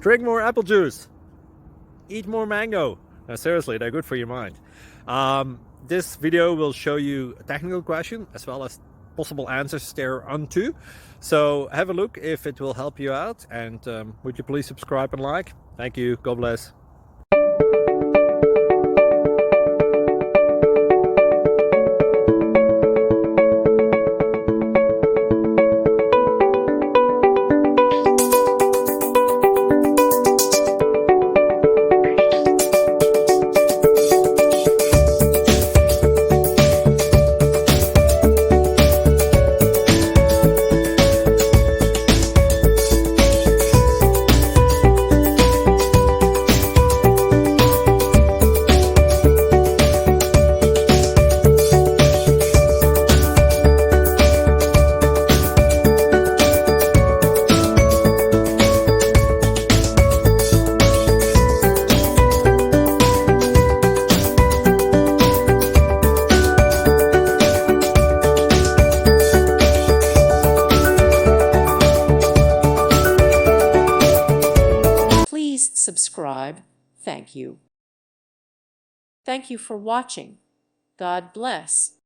drink more apple juice, eat more mango. No, seriously, they're good for your mind. This video will show you a technical question as well as possible answers thereunto. So have a look if it will help you out, and would you please subscribe and like? Thank you. God bless. Please subscribe. Thank you. Thank you for watching. God bless.